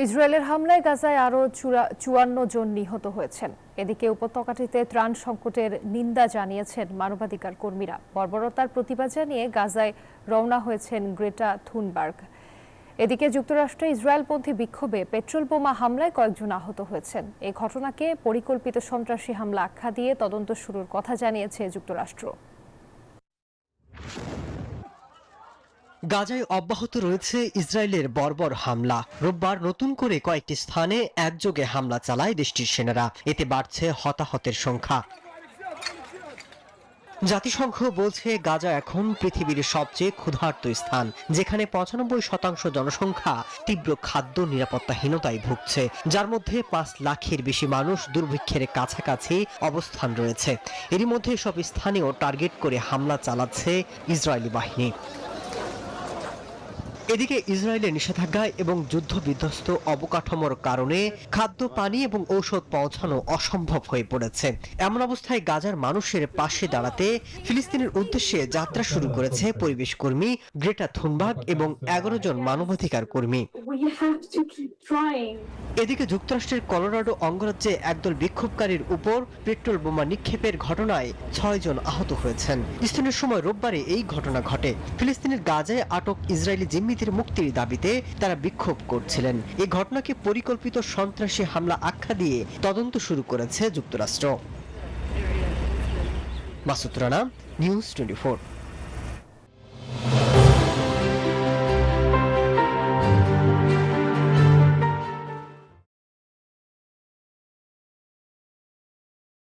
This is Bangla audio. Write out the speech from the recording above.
ইসরায়েলের হামলায় গাজায় আরও ৫৪ জন নিহত হয়েছেন। এদিকে উপত্যকাটিতে ত্রাণ সংকটের নিন্দা জানিয়েছেন মানবাধিকার কর্মীরা। বর্বরতার প্রতিবাদ জানিয়ে গাজায় রওনা হয়েছেন গ্রেটা থুনবার্গ। এদিকে যুক্তরাষ্ট্রে ইসরায়েলপন্থী বিক্ষোভে পেট্রোল বোমা হামলায় কয়েকজন আহত হয়েছেন। এই ঘটনাকে পরিকল্পিত সন্ত্রাসী হামলা আখ্যা দিয়ে তদন্ত শুরুর কথা জানিয়েছে যুক্তরাষ্ট্র। গাজায় অব্যাহত রয়েছে ইসরায়েলের বর্বর হামলা। রোববার নতুন করে কয়েকটি স্থানে একযোগে হামলা চালায় দেশটির সেনারা। এতে বাড়ছে হতাহতের সংখ্যা। জাতিসংঘ বলছে গাজা এখন পৃথিবীর সবচেয়ে ক্ষুধার্ত স্থান, যেখানে ৯৫% জনসংখ্যা তীব্র খাদ্য নিরাপত্তাহীনতায় ভুগছে, যার মধ্যে ৫ লাখের বেশি মানুষ দুর্ভিক্ষের কাছাকাছি অবস্থান রয়েছে। এরই মধ্যে সব স্থানেও টার্গেট করে হামলা চালাচ্ছে ইসরায়েলি বাহিনী। এদিকে ইসরায়েলের নিষেধাজ্ঞা এবং যুদ্ধবিধ্বস্ত অবকাঠামোর কারণে খাদ্য, পানি এবং ঔষধ পৌঁছানো অসম্ভব হয়ে পড়েছে। এমন অবস্থায় গাজার মানুষের পাশে দাঁড়াতে ফিলিস্তিনের উদ্দেশ্যে যাত্রা শুরু করেছে পরিবেশ কর্মী গ্রেটা থুনবার্গ এবং ১১ জন মানবাধিকার কর্মী। এদিকে যুক্তরাষ্ট্রের কলোরাডো অঙ্গরাজ্যে একদল বিক্ষোভকারীর উপর পেট্রোল বোমা নিক্ষেপের ঘটনায় ৬ জন আহত হয়েছেন। স্থানীয় সময় রোববারে এই ঘটনা ঘটে। ফিলিস্তিনের গাজায় আটক ইসরায়েলি জিম্মিদের মুক্তির দাবিতে তারা বিক্ষোভ করছিলেন। এই ঘটনাকে পরিকল্পিত সন্ত্রাসী হামলা আখ্যা দিয়ে তদন্ত শুরু করেছে যুক্তরাষ্ট্র। মাসুদ রানা, নিউজ 24।